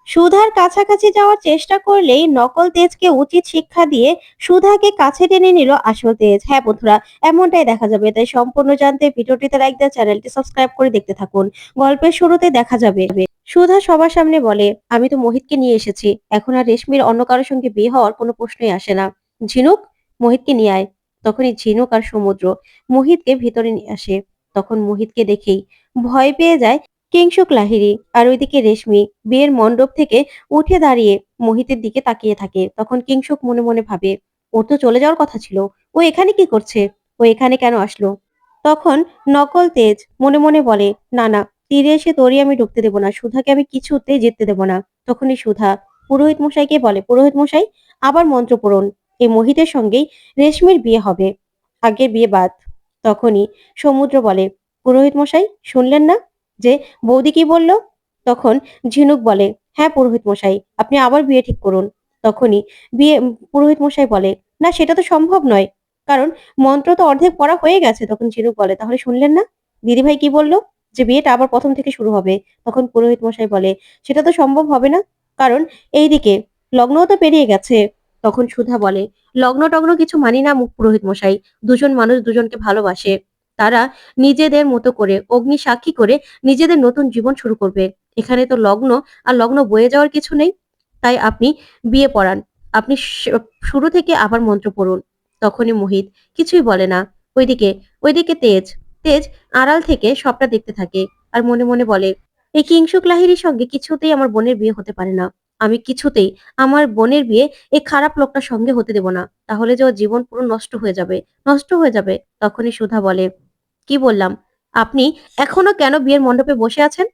সুধার কাছাকাছি যাওয়ার চেষ্টা করলেই নকল তেজকে উচিত শিক্ষা দিয়ে সুধাকে কাছে টেনে নিল আসল তেজ। হ্যাঁ বন্ধুরা, এমনটাই দেখা যাবে। তাই সম্পূর্ণ জানতে ভিডিওটিতে লাইক দিয়ে চ্যানেলটি সাবস্ক্রাইব করে দেখতে থাকুন। গল্পের শুরুতে দেখা যাবে সুধা সবার সামনে বলে, আমি তো মোহিতকে নিয়ে এসেছি, এখন আর রেশমির অন্য কারোর সঙ্গে বিয়ে হওয়ার কোনো প্রশ্নই আসে না। ঝিনুক, মোহিতকে নিয়ে আয়। তখনই ঝিনুক আর সমুদ্র মোহিতকে ভিতরে নিয়ে আসে। তখন মোহিতকে দেখেই ভয় পেয়ে যায় কিংশুক লাহিড়ী। আর ওইদিকে রেশমি বিয়ের মণ্ডপ থেকে উঠে দাঁড়িয়ে মোহিতের দিকে তাকিয়ে থাকে। তখন কিংশুক মনে মনে ভাবে, ওর তো চলে যাওয়ার কথা ছিল, ও এখানে কি করছে, ও এখানে কেন আসলো? তখন নকল তেজ মনে মনে বলে, না না, তীরে এসে তোরই আমি ঢুকতে দেবো না, সুধাকে আমি কিছুতেই জিততে দেবো না। তখনই সুধা পুরোহিত মশাইকে বলে, পুরোহিত মশাই, আবার মন্ত্র পড়ুন, এই মোহিতের সঙ্গেই রেশমির বিয়ে হবে, আগের বিয়ে বাদ। তখনই সমুদ্র বলে, পুরোহিত মশাই শুনলেন না যে বৌদি কি বলল? তখন ঝিনুক বলে, হ্যাঁ পুরোহিত মশাই, আপনি আবার বিয়ে ঠিক করুন। তখনই পুরোহিত মশাই বলে, না সেটা তো সম্ভব নয়, কারণ মন্ত্র তো অর্ধেক পড়া হয়ে গেছে। তখন ঝিনুক বলে, তাহলে শুনলেন না দিদিভাই কি বলল, যে বিয়েটা আবার প্রথম থেকে শুরু হবে? তখন পুরোহিত মশাই বলে, সেটা তো সম্ভব হবে না, কারণ এইদিকে লগ্নও তো পেরিয়ে গেছে। তখন সুধা বলে, লগ্ন টগ্ন কিছু মানি না পুরোহিত মশাই, দুজন মানুষ দুজনকে ভালোবাসে, তারা নিজেদের মতো করে অগ্নি সাক্ষী করে নিজেদের নতুন জীবন শুরু করবে। এখানে তো লগ্ন আর লগ্ন বয়ে যাওয়ার কিছু নেই। তাই আপনি বিয়ে পড়ান, আপনি শুরু থেকে আবার মন্ত্র পড়ুন। তখনই মোহিত কিছুই বলে না। ওইদিকে ওইদিকে তেজ তেজ আড়াল থেকে সবটা দেখতে থাকে আর মনে মনে বলে, এই কিংশুক লাহিড়ীর সঙ্গে কিছুতেই আমার বোনের বিয়ে হতে পারে না। আমি কিছুতেই আমার বোনের বিয়ে এই খারাপ লোকটার সঙ্গে হতে দেব না, তাহলে যে ওর জীবন পুরো নষ্ট হয়ে যাবে, নষ্ট হয়ে যাবে। তখনই সুধা বলে, কি বললাম, আপনি এখনো কেন বিয়ের মণ্ডপে বসে আছেন?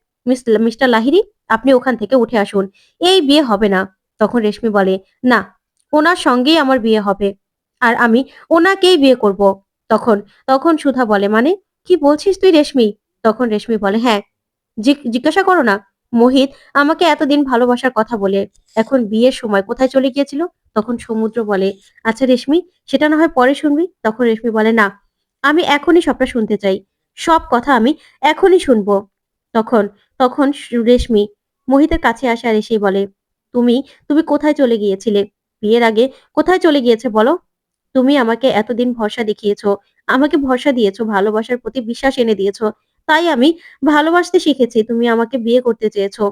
মিস্টার লাহিড়ী, আপনি ওখান থেকে উঠে আসুন, এই বিয়ে হবে না। তখন রেশমি বলে, না, ওনার সঙ্গেই আমার বিয়ে হবে, আর আমি ওনাকেই বিয়ে করব। তখন তখন সুধা বলে, মানে কি বলছিস তুই রেশমি? তখন রেশমি বলে, হ্যাঁ, জিজ্ঞাসা করো না, মোহিত আমাকে এতদিন ভালোবাসার কথা বলে এখন বিয়ের সময় কোথায় চলে গিয়েছিল? তখন সমুদ্র বলে, আচ্ছা রেশমি, সেটা না হয় পরে শুনবি। তখন রেশমি বলে, না, আমি এখনই সবটা শুনতে চাই, সব কথা আমি এখনই শুনবো। তখন তখন রেশমি মোহিতের কাছে আসে আর এসেই বলে, তুমি তুমি কোথায় চলে গিয়েছিলে? বিয়ের আগে কোথায় চলে গিয়েছে বলো? তুমি আমাকে এতদিন ভরসা দেখিয়েছো, আমাকে ভরসা দিয়েছো, ভালোবাসার প্রতি বিশ্বাস এনে দিয়েছো, তাই আমি ভালোবাসতে শিখেছি। তুমি আমাকে বিয়ে করতে চেয়েছো,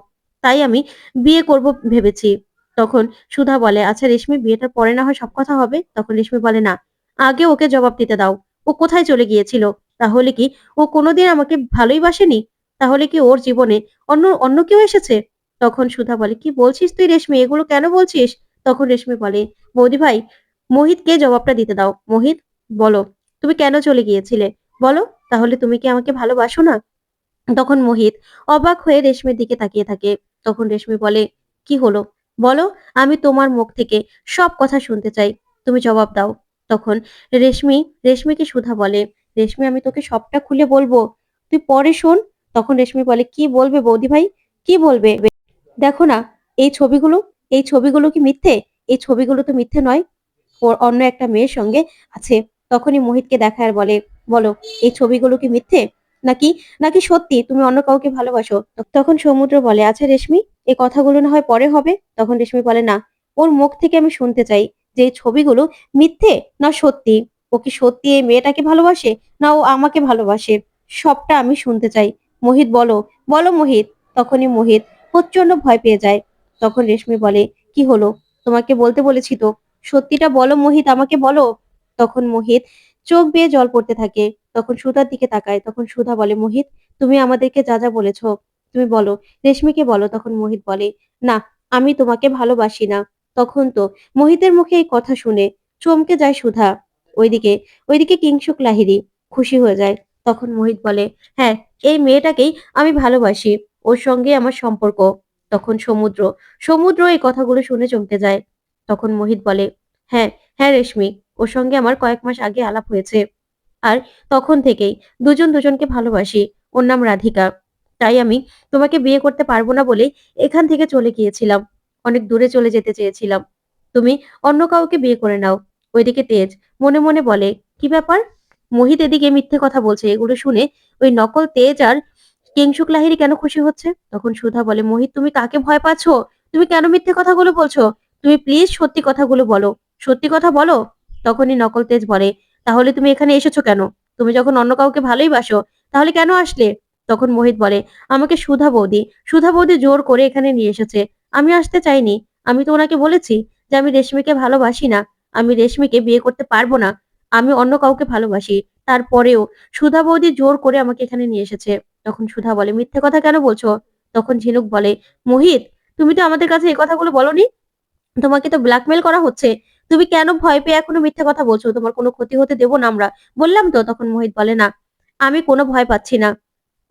তাই আমি বিয়ে করব ভেবেছি। তখন সুধা বলে, আচ্ছা রেশমি, বিয়েটার পরে না হয় সব কথা হবে। তখন রেশমি বলে, না, আগে ওকে জবাব দিতে দাও, ও কোথায় চলে গিয়েছিল? তাহলে কি ও কোনোদিন আমাকে ভালোই বাসেনি? তাহলে কি ওর জীবনে অন্য অন্য কেউ এসেছে? তখন সুধা বলে, কি বলছিস তুই রেশমি, এগুলো কেন বলছিস? তখন রেশমি বলে, বৌদি ভাই, মোহিতকে জবাবটা দিতে দাও। মোহিত, বলো, তুমি কেন চলে গিয়েছিলে? বলো, তাহলে তুমি কি আমাকে ভালোবাসো না? তখন মোহিত অবাক হয়ে রেশমির দিকে তাকিয়ে থাকে। তখন রেশমি বলে, কি হলো বলো, আমি তোমার মুখ থেকে সব কথা শুনতে চাই, তুমি জবাব দাও। তখন রেশমিকে সুধা বলে, রেশমি, আমি তোকে সবটা খুলে বলবো, তুই পরে শোন। তখন রেশমি বলে, কি বলবে বৌদি ভাই, কি বলবে? দেখো না, এই ছবিগুলো, এই ছবিগুলো কি মিথ্যে? এই ছবিগুলো তো মিথ্যে নয়, ওর অন্য একটা মেয়ের সঙ্গে আছে। তখনই মোহিতকে দেখায় আর বলে, বলো, এই ছবিগুলো কি মিথ্যে, নাকি নাকি সত্যি তুমি অন্য কাউকে ভালোবাসো? তখন সমুদ্র বলে, আচ্ছা রেশমি, এই কথাগুলো না হয় পরে হবে। তখন রেশমি বলে, না, ওর মুখ থেকে আমি শুনতে চাই যে এই ছবিগুলো মিথ্যে না সত্যি। ও কি সত্যি এই মেয়েটাকে ভালোবাসে, না ও আমাকে ভালোবাসে? সবটা আমি শুনতে চাই। মোহিত, বলো, বলো মোহিত। তখনই মোহিত প্রচন্ড ভয় পেয়ে যায়। তখন রেশমি বলে, কি হলো, তোমাকে বলতে বলেছি তো, সত্যিটা বলো মোহিত, আমাকে বলো। তখন মোহিত চোখ বেয়ে জল পড়তে থাকে। তখন সুধার দিকে তাকায়। তখন সুধা বলে, মোহিত, তুমি আমাদেরকে যা যা বলেছো তুমি বলো, রেশমিকে বলো। তখন মোহিত বলে, না, আমি তোমাকে ভালোবাসি না। তখন তো মোহিতের মুখে এই কথা শুনে চমকে যায় সুধা। ওইদিকে ওইদিকে কিংশুক লাহিড়ী খুশি হয়ে যায়। তখন মোহিত বলে, হ্যাঁ, এই মেয়েটাকেই আমি ভালোবাসি, ওর সঙ্গে আমার সম্পর্ক। তখন সমুদ্র সমুদ্র এই কথাগুলো শুনে চমকে যায়। তখন মোহিত বলে, হ্যাঁ, হ্যাঁ রেশমি, ওর সঙ্গে আমার কয়েক মাস আগে আলাপ হয়েছে, আর তখন থেকেই দুজন দুজনকে ভালোবাসি। ওর নাম রাধিকা। তাই আমি তোমাকে বিয়ে করতে পারবো না বলেই এখান থেকে চলে গিয়েছিলাম, অনেক দূরে চলে যেতে চেয়েছিলাম। তুমি অন্য কাউকে বিয়ে করে নাও। ওইদিকে তেজ মনে মনে বলে, কি ব্যাপার, মোহিত এদিকে মিথ্যে কথা বলছে, এগুলো শুনে ওই নকল তেজ আর কিংশুক লাহিড়ী কেন খুশি হচ্ছে? তখন সুধা বলে, মোহিত, তুমি কাকে ভয় পাচ্ছো? তুমি কেন মিথ্যে কথাগুলো বলছো? তুমি প্লিজ সত্যি কথাগুলো বলো। সত্যি কথা বলো। তখনই নকল তেজ বলে, তাহলে তুমি এখানে এসেছো কেন? তুমি যখন অন্য কাউকে ভালোই বাসো, তাহলে কেন আসলে? তখন মোহিত বলে, আমাকে সুধা বৌদি জোর করে এখানে নিয়ে এসেছে। আমি আসতে চাইনি। আমি তো ওনাকে বলেছি যে আমি রেশমিকে ভালোবাসি না। আমি রেশমিকে বিয়ে করতে পারবো না। আমি অন্য কাউকে ভালোবাসি। তারপরেও সুধা বৌদি জোর করে আমাকে এখানে নিয়ে এসেছে। তখন সুধা বলে, মিথ্যে কথা কেন বলছো? তখন ঝিনুক বলে, মোহিত, তুমি তো আমাদের কাছে এই কথাগুলো বলনি। তোমাকে তো ব্ল্যাকমেল করা হচ্ছে। তুমি কেন ভয় পেয়ে এখনো মিথ্যে কথা বলছো? তোমার কোনো ক্ষতি হতে দেব না আমরা। বললাম তো। তখন মোহিত বলে, না, আমি কোনো ভয় পাচ্ছি না।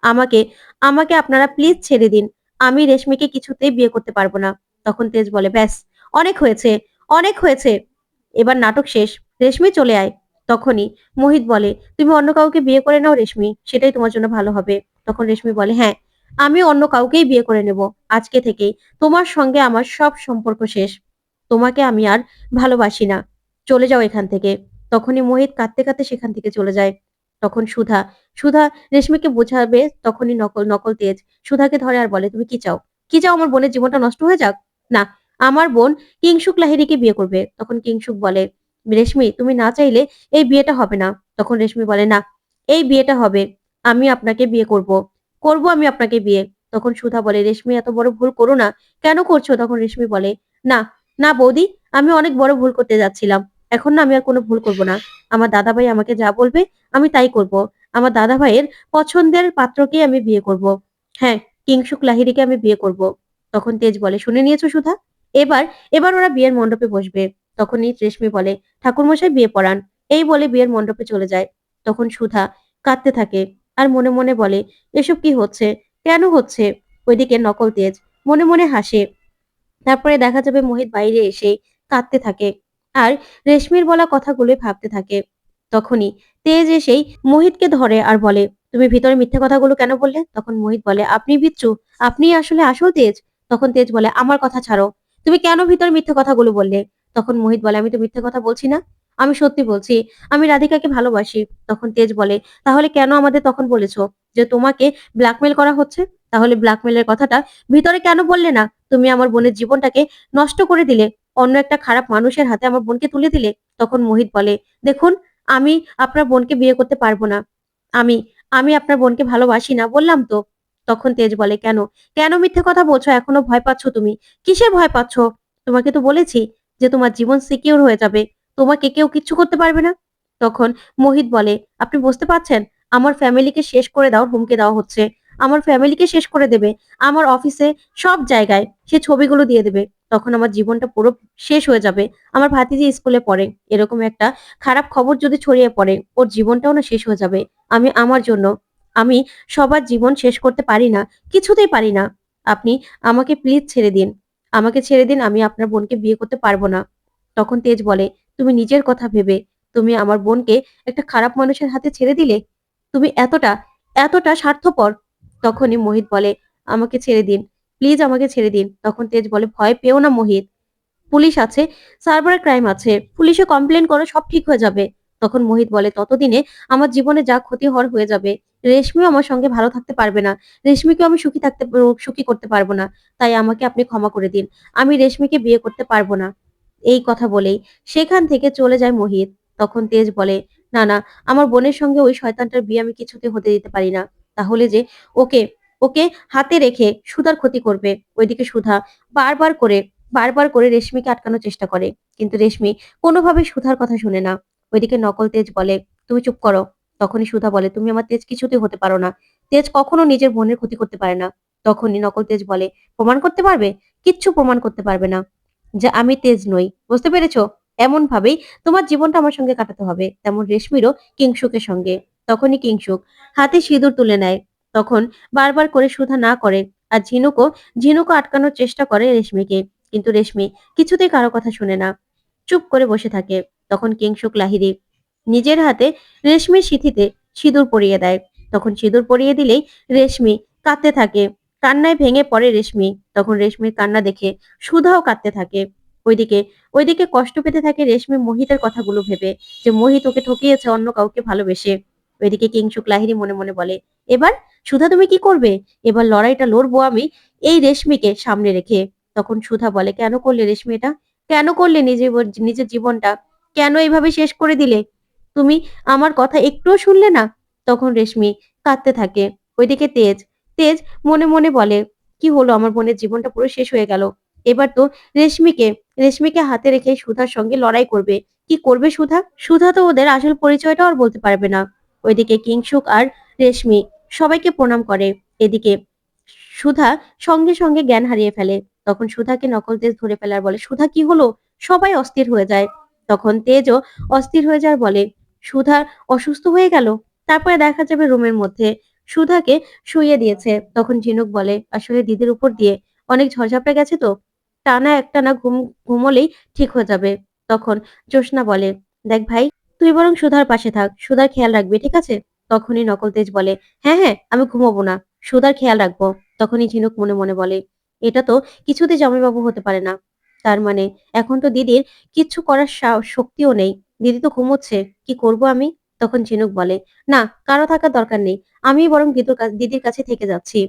আমাকে আমাকে আপনারা প্লিজ ছেড়ে দিন। আমি রেশমিকে কিছুতেই বিয়ে করতে পারবো না। তখন তেজ বলে, ব্যাস, অনেক হয়েছে, অনেক হয়েছে। এবার নাটক শেষ। রেশমি চলে আয়। তখনই মোহিত বলে, তুমি অন্য কাউকে বিয়ে করে নাও রেশমি, সেটাই তোমার জন্য ভালো হবে। তখন রেশমি বলে, হ্যাঁ, আমি অন্য কাউকেই বিয়ে করে নেব। আজকে থেকেই তোমার সঙ্গে আমার সব সম্পর্ক শেষ। তোমাকে আমি আর ভালোবাসি না। চলে যাও এখান থেকে। তখনই মোহিত কাঁদতে কাঁদতে সেখান থেকে চলে যায়। তখন সুধা সুধা রেশমিকে বোঝাবে, তখনই নকল নকল তেজ সুধাকে ধরে আর বলে, তুমি কি চাও? কি চাও? আমার বোনের জীবনটা নষ্ট হয়ে যাক? না, আমার বোন কিংশুক লাহিড়ীকে বিয়ে করবে। তখন কিংশুক বলে, রেশমি, তুমি না চাইলে এই বিয়েটা হবে না। তখন রেশমি বলে, না, এই বিয়েটা হবে। আমি আপনাকে বিয়ে করব। আমি আপনাকে বিয়ে। তখন সুধা বলে, রেশমি, এত বড় ভুল করো না। কেন করছো? তখন রেশমি বলে, না, না বৌদি, আমি অনেক বড় ভুল করতে যাচ্ছিলাম। এখন না, আমি আর কোনো ভুল করব না। আমার দাদাভাই আমাকে যা বলবে আমি তাই করব। আমার দাদাভাইয়ের পছন্দের পাত্রকেই আমি বিয়ে করব। হ্যাঁ, কিংশুক লাহিড়ীকে আমি বিয়ে করব। তখন তেজ বলে, শুনে নিয়েছো সুধা? এবার এবার ওরা বিয়ের মণ্ডপে বসবে। তখনই রেশমি বলে, ঠাকুরমশাই বিয়ে পড়ান। এই বলে বিয়ের মণ্ডপে চলে যায়। তখন সুধা কাঁদতে থাকে আর মনে মনে বলে, এসব কি হচ্ছে? কেন হচ্ছে? ওইদিকে নকল তেজ মনে মনে হাসে। তারপরে দেখা যাবে মোহিত বাইরে এসে কাঁদতে থাকে আর রেশমির বলা কথাগুলোই ভাবতে থাকে। তখনই তেজ এসেই মোহিতকে ধরে আর বলে, তুমি ভিতরে মিথ্যে কথাগুলো কেন বললে? তখন মোহিত বলে, আপনি বিচ্ছু, আপনি আসলে আসল তেজ। তখন তেজ বলে, আমার কথা ছাড়ো। তুমি কেন ভিতরে মিথ্যে কথাগুলো বললে? তখন মোহিত বলে, আমি তো মিথ্যে কথা বলছি না। আমি সত্যি বলছি। আমি রাধিকাকে ভালোবাসি। তখন তেজ বলে, তাহলে কেন আমাদের তখন বলেছো যে তোমাকে ব্ল্যাকমেল করা হচ্ছে? তাহলে ব্ল্যাকমেলের কথাটা ভিতরে কেন বললে না? তুমি আমার বোনের জীবনটাকে নষ্ট করে দিলে। অন্য একটা খারাপ মানুষের হাতে আমার বোনকে তুলে দিলে। তখন মোহিত বলে, দেখুন, আমি আপনার বোনকে বিয়ে করতে পারবো না। আমি আমি আপনার বোনকে ভালোবাসি না, বললাম তো। তখন তেজ বলে, কেন কেন মিথ্যে কথা বলছো? এখনো ভয় পাচ্ছ তুমি? কিসের ভয় পাচ্ছ? তোমাকে তো বলেছি যে তোমার জীবন সিকিউর হয়ে যাবে। তোমাকে কেউ কিচ্ছু করতে পারবে না। তখন মোহিত বলে, আপনি বুঝতে পারছেন? আমার ফ্যামিলিকে শেষ করে দাও হুমকি দেওয়া হচ্ছে। আমার ফ্যামিলিকে শেষ করে দেবে। আমার অফিসে সব জায়গায় সে ছবিগুলো দিয়ে দেবে। তখন আমার জীবনটা পুরো শেষ হয়ে যাবে। আমার ভাতিজি স্কুলে পড়ে। এরকম একটা খারাপ খবর যদি ছড়িয়ে পড়ে, ওর জীবনটাও না শেষ হয়ে যাবে। আমি আমার জন্য আমি সবার জীবন শেষ করতে পারি না। কিছুতেই পারি না। আপনি আমাকে প্লিজ ছেড়ে দিন। আমাকে ছেড়ে দিন। আমি আপনার বোনকে বিয়ে করতে পারবো না। তখন তেজ বলে, তুমি নিজের কথা ভেবে তুমি আমার বোনকে একটা খারাপ মানুষের হাতে ছেড়ে দিলে? তুমি এতটা স্বার্থপর? তখনই মোহিত বলে, আমাকে ছেড়ে দিন। প্লিজ আমাকে ছেড়ে দিন। তখন তেজ বলে, ভয় পেও না মোহিত। পুলিশ আছে, সাইবার ক্রাইম আছে। পুলিশে কমপ্লেন করো, সব ঠিক হয়ে যাবে। তখন মোহিত বলে, ততদিনে আমার জীবনে যা ক্ষতি হওয়ার হয়ে যাবে। রেশমিও আমার সঙ্গে ভালো থাকতে পারবে না। রেশমিকেও আমি সুখী করতে পারবো না। তাই আমাকে আপনি ক্ষমা করে দিন। আমি রেশমিকে বিয়ে করতে পারবো না। এই কথা বলেই সেখান থেকে চলে যায় মোহিত। তখন তেজ বলে, না না, আমার বোনের সঙ্গে ওই শয়তানটার বিয়ে আমি কিছুতে হতে দিতে পারি না। তাহলে যে ওকে ওকে হাতে রেখে সুধার ক্ষতি করবে। ওইদিকে সুধা বারবার করে বারবার করে রেশমিকে আটকানোর চেষ্টা করে, কিন্তু রেশমি কোনোভাবে সুধার কথা শুনে না। ওইদিকে নকল তেজ বলে, তুমি চুপ করো। তখনই সুধা বলে, তুমি আমার তেজ কিছুতেই হতে পারো না। তেজ কখনো নিজের বোনের ক্ষতি করতে পারে না। তখনই নকল তেজ বলে, প্রমাণ করতে পারবে? কিচ্ছু প্রমাণ করতে পারবে না যে আমি তেজ নই। বুঝতে পেরেছো? এমন ভাবেই তোমার জীবনটা আমার সঙ্গে কাটাতে হবে, তেমন রেশমিরও কিংশুকের সঙ্গে। তখনই কিংশুক হাতে সিঁদুর তুলে নেয়। তখন বারবার করে সুধা না করে আর ঝিনুকও আটকানোর চেষ্টা করে রেশমিকে, কিন্তু রেশমি কিছুতেই কারো কথা শুনে না, চুপ করে বসে থাকে। তখন কিংশুক লাহিড়ী নিজের হাতে রেশমির সিঁথিতে সিঁদুর পরিয়ে দেয়। তখন সিঁদুর পরিয়ে দিলেই রেশমি কাঁদতে থাকে। কান্নায় ভেঙে পড়ে রেশমি। তখন রেশমির কান্না দেখে সুধাও কাঁদতে থাকে। ওইদিকে ওইদিকে কষ্ট পেতে থাকে রেশমি মোহিতের কথাগুলো ভেবে, যে মোহিত ওকে ঠকিয়েছে অন্য কাউকে ভালোবেসে। ওইদিকে কিংশুক লাহিড়ী মনে মনে বলে, এবার সুধা তুমি কি করবে? এবার লড়াইটা লড়বো আমি এই রেশমিকে সামনে রেখে। তখন সুধা বলে, কেন করলে রেশমি এটা? কেন করলে নিজের জীবনটা? কেন এইভাবে শেষ করে দিলে? তুমি আমার কথা একটুও শুনলে না? তখন রেশমি কাঁদতে থাকে। ওইদিকে তেজ, তেজ মনে মনে বলে, কি হলো, আমার বোনের জীবনটা পুরো শেষ হয়ে গেল। এবার তো রেশমিকে রেশমিকে হাতে রেখে সুধার সঙ্গে লড়াই করবে। কি করবে সুধা? সুধা তো ওদের আসল পরিচয়টাও আর বলতে পারবে না। ওইদিকে কিংসুক আর রেশমি সবাইকে প্রণাম করে। এদিকে সুধা সঙ্গে সঙ্গে জ্ঞান হারিয়ে ফেলে। তখন সুধাকে নকল তেজ ধরে ফেলে আর বলে, সুধা কি হলো? সবাই অস্থির হয়ে যায়। তখন তেজও অস্থির হয়ে যায় আর বলে, সুধা অসুস্থ হয়ে গেল। তারপরে দেখা যাবে রুমের মধ্যে সুধাকে শুইয়ে দিয়েছে। তখন ঝিনুক বলে, আসলে দিদির উপর দিয়ে অনেক ঝড়ঝাপটা গেছে তো, টানা একটানা ঘুমোলেই ঠিক হয়ে যাবে। তখন জ্যোৎস্না বলে, দেখ ভাই, তুই বরং সুধার পাশে থাক, সুধার খেয়াল রাখবি, ঠিক আছে? তখনই নকল তেজ বলে, হ্যাঁ হ্যাঁ, আমি ঘুমাবো না, সুধার খেয়াল রাখবো। তখনই ঝিনুক মনে মনে বলে, এটা তো কিছুতে জামাইবাবু হতে পারে না। তার মানে এখন তো দিদির কিচ্ছু করার শক্তিও নেই। দিদি তো ঘুমোচ্ছে, কি করব আমি? তখন ঝিনুক বলে, না, কারো থাকার দরকার নেই, আমি বরং দিদির কাছে থেকে যাচ্ছি।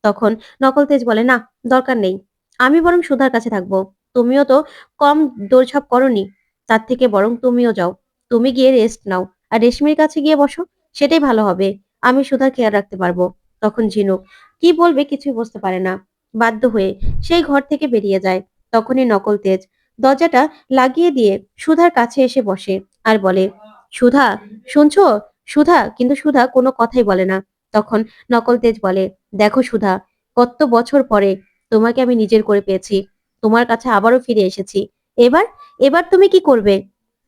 তখন নকল তেজ বলে, না, দরকার নেই, আমি বরং সুধার কাছে থাকবো। তুমিও তো কম দৌড়ঝাঁপ করনি, তার থেকে বরং তুমিও যাও, তুমি গিয়ে রেস্ট নাও, আর রেশমির কাছে গিয়ে বসো, সেটাই ভালো হবে। আমি সুধার খেয়াল রাখতে পারবো। তখন ঝিনুক কি বলবে কিছুই বুঝতে পারে না। বাধ্য হয়ে সেই ঘর থেকে বেরিয়ে যায়। তখনই নকল তেজ দরজাটা লাগিয়ে দিয়ে সুধার কাছে এসে বসে আর বলে, সুধা, শুনছো? সুধা, কিন্তু সুধা কোনো কথাই বলে না। তখন নকল তেজ বলে, দেখো সুধা, কত বছর পরে তোমাকে আমি নিজের করে পেয়েছি, তোমার কাছে আবারও ফিরে এসেছি। এবার এবার তুমি কি করবে?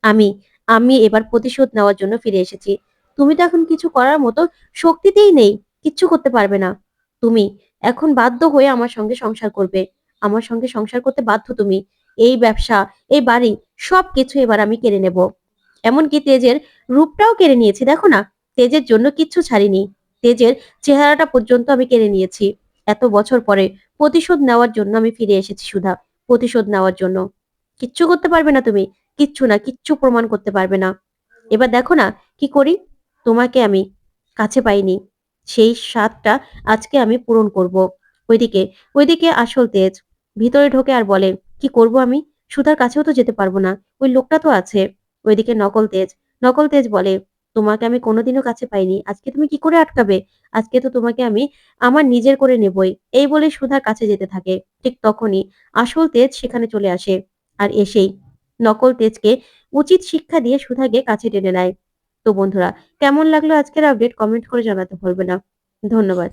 আমি আমি এবার প্রতিশোধ নেওয়ার জন্য ফিরে এসেছি। তুমি তো এখন কিছু করার মতো শক্তিতেই নেই, কিচ্ছু করতে পারবে না। তুমি এখন বাধ্য হয়ে আমার সঙ্গে সংসার করবে, আমার সঙ্গে সংসার করতে বাধ্য তুমি। এই ব্যবসা, এই বাড়ি, সবকিছু এবার আমি কেড়ে নেব। এমনকি তেজের রূপটাও কেড়ে নিয়েছি, দেখো না, তেজের জন্য কিচ্ছু ছাড়িনি। তেজের চেহারাটা পর্যন্ত আমি কেড়ে নিয়েছি। এত বছর পরে প্রতিশোধ নেওয়ার জন্য আমি ফিরে এসেছি সুধা, প্রতিশোধ নেওয়ার জন্য। কিচ্ছু করতে পারবে না তুমি, কিচ্ছু না, কিচ্ছু প্রমাণ করতে পারবে না। এবার দেখো না কি করি। তোমাকে আমি কাছে পাইনি, সেই স্বাদটা আজকে আমি পূরণ করব। ওইদিকে ওইদিকে আসল তেজ ভিতরে ঢোকে আর বলে, কি করব আমি? সুধার কাছেও তো যেতে পারবো না, ওই লোকটা তো আছে। ওইদিকে নকল তেজ বলে, তোমাকে আমি কোনোদিনও কাছে পাইনি, আজকে তুমি কি করে আটকাবে? আজকে তো তোমাকে আমি আমার নিজের করে নেবই। এই বলে সুধার কাছে যেতে থাকে। ঠিক তখনই আসল তেজ সেখানে চলে আসে। আর এসেই নকল তেজকে উচিত শিক্ষা দিয়ে সুধাকে কাছে টেনে নেয়। তো বন্ধুরা, কেমন লাগলো আজকের আপডেট কমেন্ট করে জানাতে ভুলবে না। ধন্যবাদ।